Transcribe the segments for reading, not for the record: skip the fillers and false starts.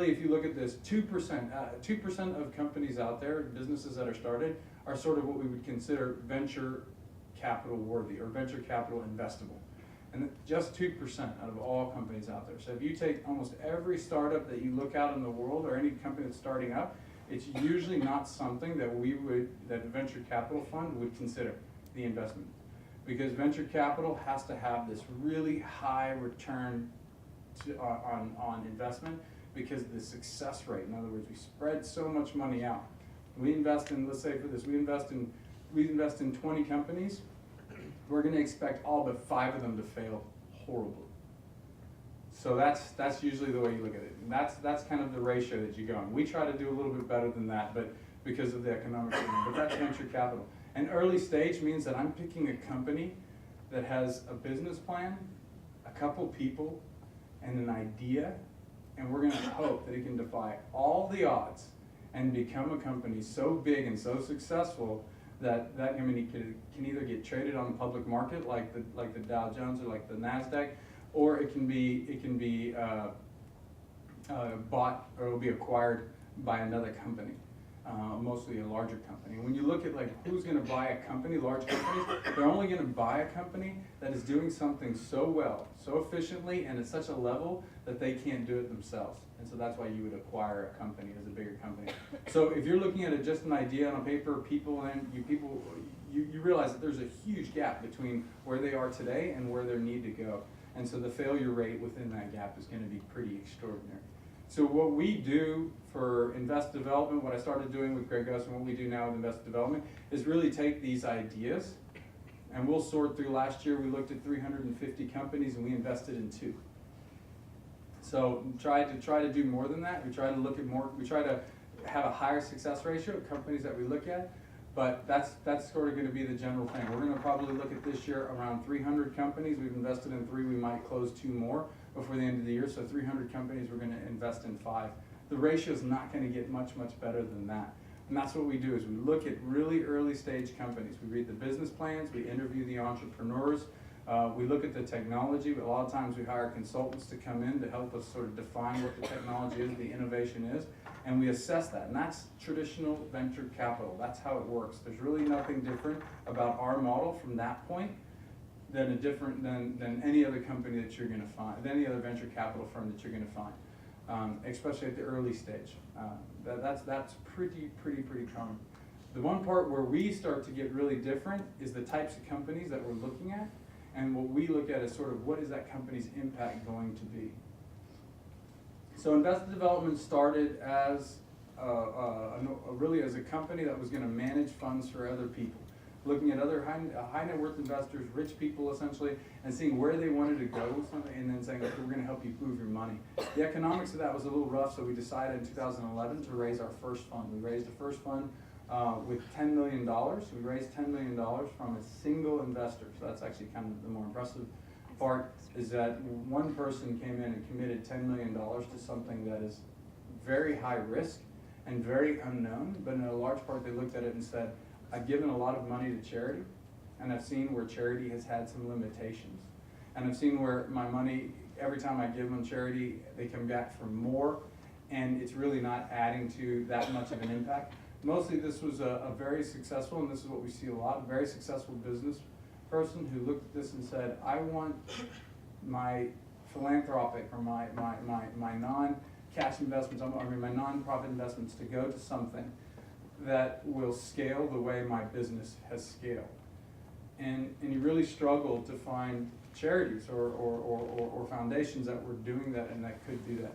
really, if you look at this, 2% of companies out there, businesses that are started, are sort of what we would consider venture capital worthy or venture capital investable. And just 2% out of all companies out there. So if you take almost every startup that you look out in the world or any company that's starting up, it's usually not something that that a venture capital fund would consider the investment. Because venture capital has to have this really high return on investment because of the success rate. In other words, we spread so much money out. We invest in, let's say for this, we invest in 20 companies. We're going to expect all but 5 of them to fail horribly. So that's usually the way you look at it. And that's kind of the ratio that you go on. We try to do a little bit better than that, but because of the economic reason. But that's venture capital. And early stage means that I'm picking a company that has a business plan, a couple people, and an idea, and we're going to hope that it can defy all the odds and become a company so big and so successful that company can either get traded on the public market like the Dow Jones or like the NASDAQ, or it can be bought or it will be acquired by another company, mostly a larger company. When you look at like who's going to buy a company, large companies, they're only going to buy a company that is doing something so well, so efficiently, and at such a level that they can't do it themselves. And so that's why you would acquire a company as a bigger company. So if you're looking at it just an idea on paper, you realize that there's a huge gap between where they are today and where they need to go. And so the failure rate within that gap is going to be pretty extraordinary. So what we do for Invest Development, what I started doing with Greg Gus and what we do now with Invest Development is really take these ideas and we'll sort through. Last year we looked at 350 companies and we invested in 2. So try to do more than that. We try to look at more. We try to have a higher success ratio of companies that we look at, but that's sort of going to be the general thing. We're going to probably look at this year around 300 companies. We've invested in 3. We might close 2 more before the end of the year. So 300 companies. We're going to invest in 5. The ratio is not going to get much better than that. And that's what we do is we look at really early stage companies. We read the business plans. We interview the entrepreneurs. We look at the technology. A lot of times we hire consultants to come in to help us sort of define what the technology is, the innovation is, and we assess that. And that's traditional venture capital. That's how it works. There's really nothing different about our model from that point than any other company that you're going to find, than any other venture capital firm that you're going to find, especially at the early stage. That's pretty common. The one part where we start to get really different is the types of companies that we're looking at. And what we look at is sort of what is that company's impact going to be. So Invest Development started as really as a company that was going to manage funds for other people, looking at other high net worth investors, rich people essentially, and seeing where they wanted to go with something, and then saying, okay, we're going to help you move your money. The economics of that was a little rough, so we decided in 2011 to raise our first fund. We raised the first fund with $10 million. We raised $10 million from a single investor. So that's actually kind of the more impressive part, is that one person came in and committed $10 million to something that is very high risk and very unknown, but in a large part they looked at it and said, I've given a lot of money to charity, and I've seen where charity has had some limitations. And I've seen where my money, every time I give them charity, they come back for more, and it's really not adding to that much of an impact. Mostly this was a very successful, and this is what we see a lot, a very successful business person who looked at this and said, I want my philanthropic or my non-cash investments, my non-profit investments to go to something that will scale the way my business has scaled. And you really struggle to find charities or foundations that were doing that and that could do that.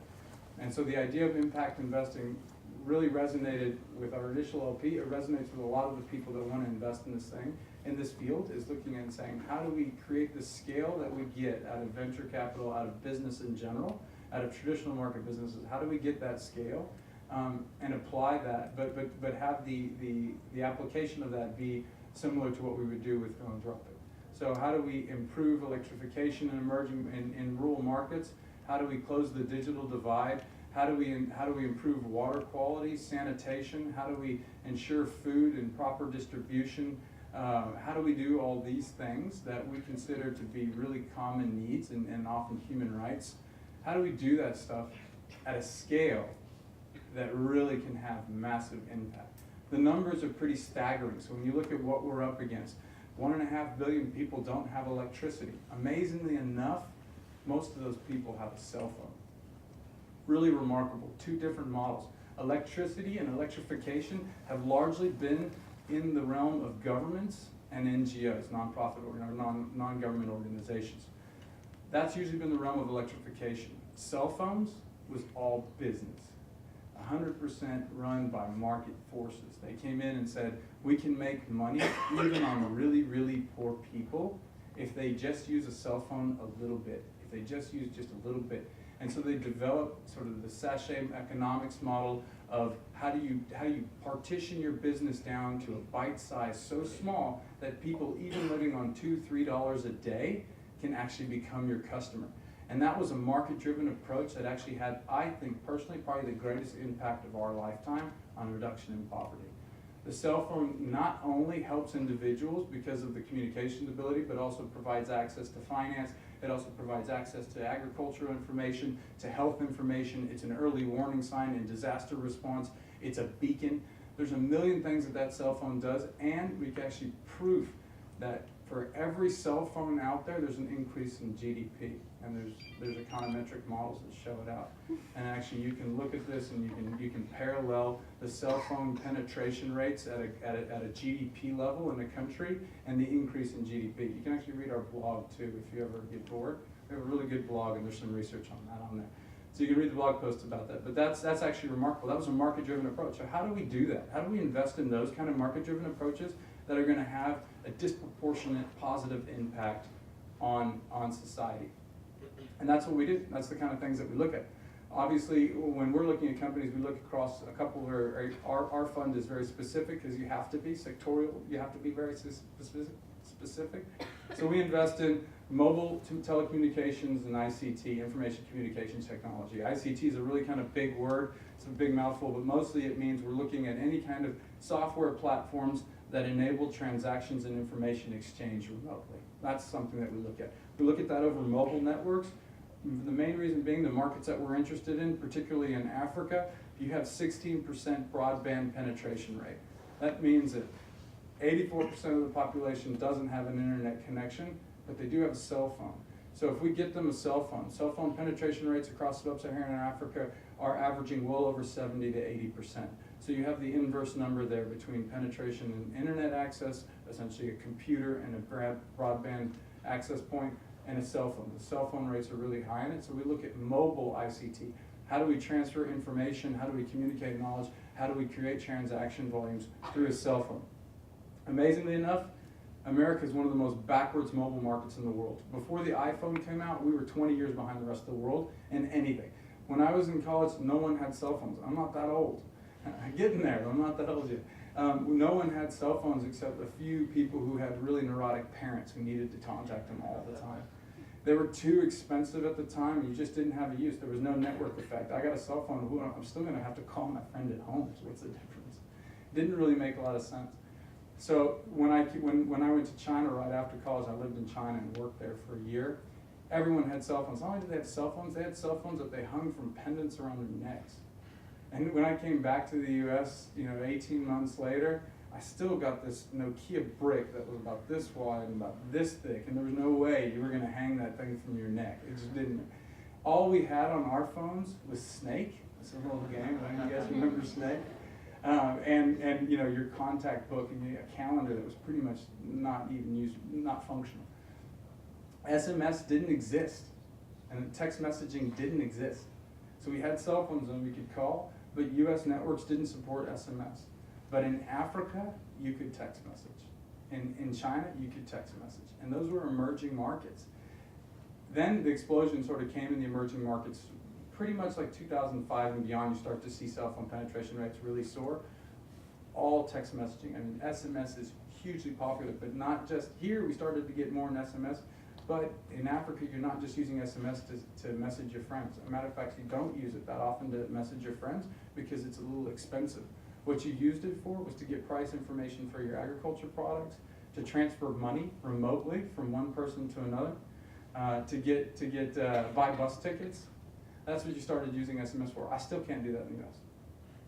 And so the idea of impact investing really resonated with our initial LP. It resonates with a lot of the people that want to invest in this thing, in this field, is looking at and saying, how do we create the scale that we get out of venture capital, out of business in general, out of traditional market businesses? How do we get that scale and apply that, but have the application of that be similar to what we would do with philanthropic? So how do we improve electrification in emerging in rural markets? How do we close the digital divide? How do we improve water quality, sanitation? How do we ensure food and proper distribution? How do we do all these things that we consider to be really common needs and often human rights? How do we do that stuff at a scale that really can have massive impact. The numbers are pretty staggering. So when you look at what we're up against, 1.5 billion people don't have electricity. Amazingly enough, most of those people have a cell phone. Really remarkable, two different models. Electricity and electrification have largely been in the realm of governments and NGOs, non-government organizations. That's usually been the realm of electrification. Cell phones was all business. 100% run by market forces. They came in and said, we can make money even on really, really poor people if they just use a cell phone a little bit, if they just use just a little bit. And so they developed sort of the sachet economics model of how do you partition your business down to a bite size so small that people even living on $2, $3 a day can actually become your customer. And that was a market-driven approach that actually had, I think personally, probably the greatest impact of our lifetime on reduction in poverty. The cell phone not only helps individuals because of the communications ability, but also provides access to finance. It also provides access to agricultural information, to health information. It's an early warning sign in disaster response. It's a beacon. There's a million things that that cell phone does, and we can actually prove that for every cell phone out there, there's an increase in GDP. And there's econometric models that show it out. And actually you can look at this and you can parallel the cell phone penetration rates at a GDP level in a country and the increase in GDP. You can actually read our blog too if you ever get bored. We have a really good blog and there's some research on that on there. So you can read the blog post about that. But that's actually remarkable. That was a market-driven approach. So how do we do that? How do we invest in those kind of market-driven approaches that are going to have a disproportionate positive impact on society? And that's what we do. That's the kind of things that we look at. Obviously, when we're looking at companies, we look across a couple where our fund is very specific because you have to be sectorial, you have to be very specific. So we invest in mobile telecommunications and ICT, information communications technology. ICT is a really kind of big word. It's a big mouthful, but mostly it means we're looking at any kind of software platforms that enable transactions and information exchange remotely. That's something that we look at. We look at that over mobile networks. The main reason being the markets that we're interested in, particularly in Africa, you have 16% broadband penetration rate. That means that 84% of the population doesn't have an internet connection, but they do have a cell phone. So if we get them a cell phone penetration rates across sub-Saharan Africa are averaging well over 70 to 80%. So you have the inverse number there between penetration and internet access, essentially a computer and a broadband access point, and a cell phone. The cell phone rates are really high in it, so we look at mobile ICT. How do we transfer information? How do we communicate knowledge? How do we create transaction volumes through a cell phone? Amazingly enough, America is one of the most backwards mobile markets in the world. Before the iPhone came out, we were 20 years behind the rest of the world in anything. When I was in college, no one had cell phones. I'm not that old. I'm getting there, I'm not that old yet. No one had cell phones except a few people who had really neurotic parents who needed to contact them all the time. They were too expensive at the time, and you just didn't have a use. There was no network effect. I got a cell phone, I'm still gonna have to call my friend at home, so what's the difference? Didn't really make a lot of sense. So when I went to China right after college, I lived in China and worked there for a year. Everyone had cell phones. Not only did they have cell phones, they had cell phones that they hung from pendants around their necks. And when I came back to the US, 18 months later, I still got this Nokia brick that was about this wide and about this thick, and there was no way you were gonna hang that thing from your neck. It just didn't. All we had on our phones was Snake. It's a little game, right? You guys remember Snake? And your contact book and a calendar that was pretty much not even used, not functional. SMS didn't exist, and text messaging didn't exist. So we had cell phones and we could call, but US networks didn't support SMS. But in Africa, you could text message. In China, you could text message. And those were emerging markets. Then the explosion sort of came in the emerging markets. Pretty much like 2005 and beyond, you start to see cell phone penetration rates really soar. All text messaging. I mean, SMS is hugely popular, but not just here. We started to get more in SMS, but in Africa, you're not just using SMS to message your friends. As a matter of fact, you don't use it that often to message your friends because it's a little expensive. What you used it for was to get price information for your agriculture products, to transfer money remotely from one person to another, to buy bus tickets. That's what you started using SMS for. I still can't do that in the US.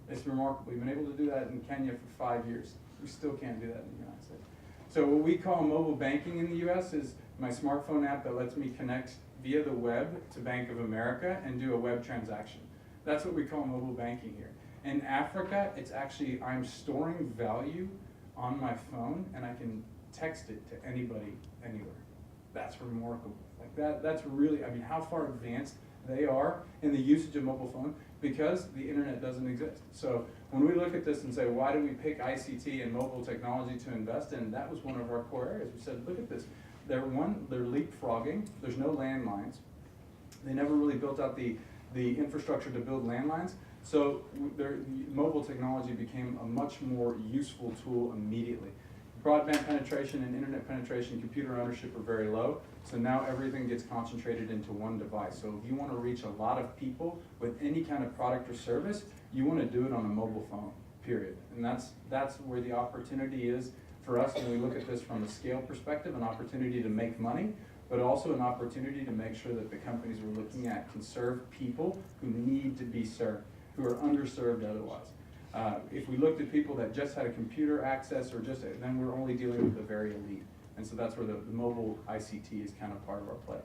It's remarkable. We've been able to do that in Kenya for 5 years. We still can't do that in the United States. So what we call mobile banking in the US is my smartphone app that lets me connect via the web to Bank of America and do a web transaction. That's what we call mobile banking here. In Africa, it's actually, I'm storing value on my phone and I can text it to anybody, anywhere. That's remarkable. Like that's really, I mean, how far advanced they are in the usage of mobile phone because the internet doesn't exist. So when we look at this and say, why do we pick ICT and mobile technology to invest in, that was one of our core areas. We said, look at this. They're leapfrogging. There's no landlines. They never really built out the infrastructure to build landlines. So mobile technology became a much more useful tool immediately. Broadband penetration and internet penetration, computer ownership are very low. So now everything gets concentrated into one device. So if you want to reach a lot of people with any kind of product or service, you want to do it on a mobile phone, period. And that's where the opportunity is for us when we look at this from a scale perspective, an opportunity to make money, but also an opportunity to make sure that the companies we're looking at can serve people who need to be served, who are underserved otherwise. If we looked at people that just had a computer access or then we're only dealing with the very elite. And so that's where the mobile ICT is kind of part of our play.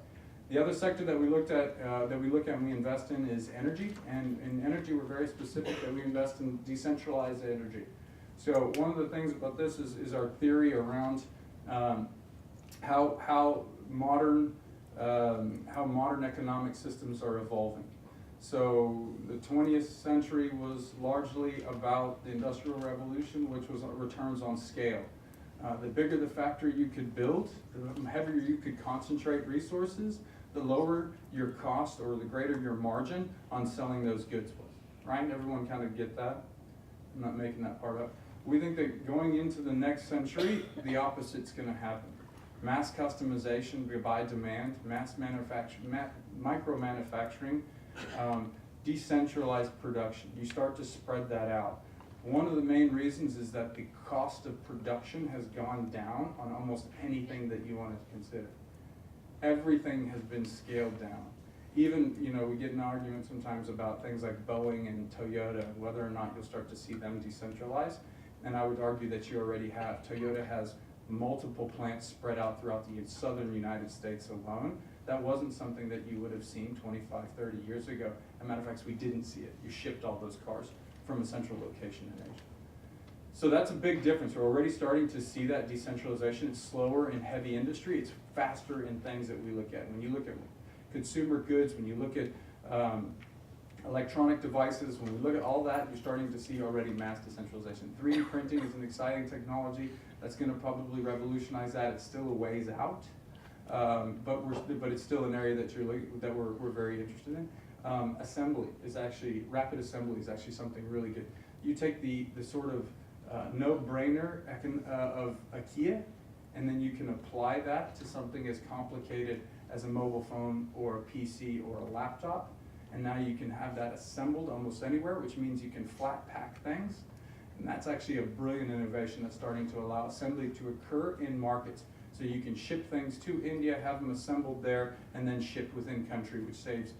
The other sector that we look at and we invest in is energy. And in energy, we're very specific that we invest in decentralized energy. So one of the things about this is our theory around how modern economic systems are evolving. So the 20th century was largely about the Industrial Revolution, which was returns on scale. The bigger the factory you could build, the heavier you could concentrate resources, the lower your cost or the greater your margin on selling those goods was. Right? Everyone kind of get that? I'm not making that part up. We think that going into the next century, the opposite's going to happen. Mass customization by demand, mass manufacturing, micro manufacturing, decentralized production. You start to spread that out. One of the main reasons is that the cost of production has gone down on almost anything that you want to consider. Everything has been scaled down. Even, we get in arguments sometimes about things like Boeing and Toyota, whether or not you'll start to see them decentralize. And I would argue that you already have. Toyota has multiple plants spread out throughout the southern United States alone. That wasn't something that you would have seen 25, 30 years ago. As a matter of fact, we didn't see it. You shipped all those cars from a central location in Asia. So that's a big difference. We're already starting to see that decentralization. It's slower in heavy industry. It's faster in things that we look at. When you look at consumer goods, when you look at electronic devices, when we look at all that, you're starting to see already mass decentralization. 3D printing is an exciting technology that's going to probably revolutionize that. It's still a ways out, but it's still an area that we're very interested in. Assembly is actually, rapid assembly is actually something really good. You take the sort of no-brainer of IKEA, and then you can apply that to something as complicated as a mobile phone or a PC or a laptop, and now you can have that assembled almost anywhere, which means you can flat pack things, and that's actually a brilliant innovation that's starting to allow assembly to occur in markets. So you can ship things to India, have them assembled there, and then shipped within country, which saves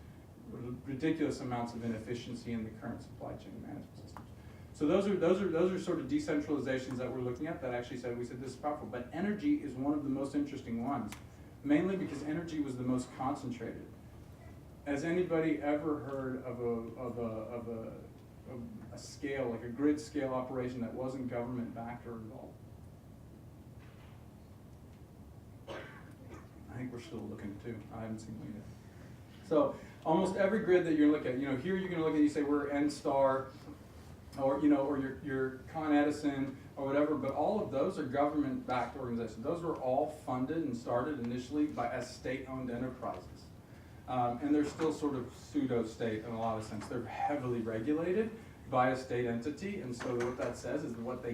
ridiculous amounts of inefficiency in the current supply chain management systems. So those are sort of decentralizations that we're looking at that actually we said this is powerful. But energy is one of the most interesting ones, mainly because energy was the most concentrated. Has anybody ever heard of a scale, like a grid scale operation that wasn't government backed or involved? I think we're still looking too. I haven't seen one yet. So almost every grid that you look at, here you're going to look at, you say we're N-Star, or your Con Edison or whatever, but all of those are government-backed organizations. Those were all funded and started initially as state-owned enterprises. And they're still sort of pseudo-state in a lot of sense. They're heavily regulated by a state entity, and so what that says is what they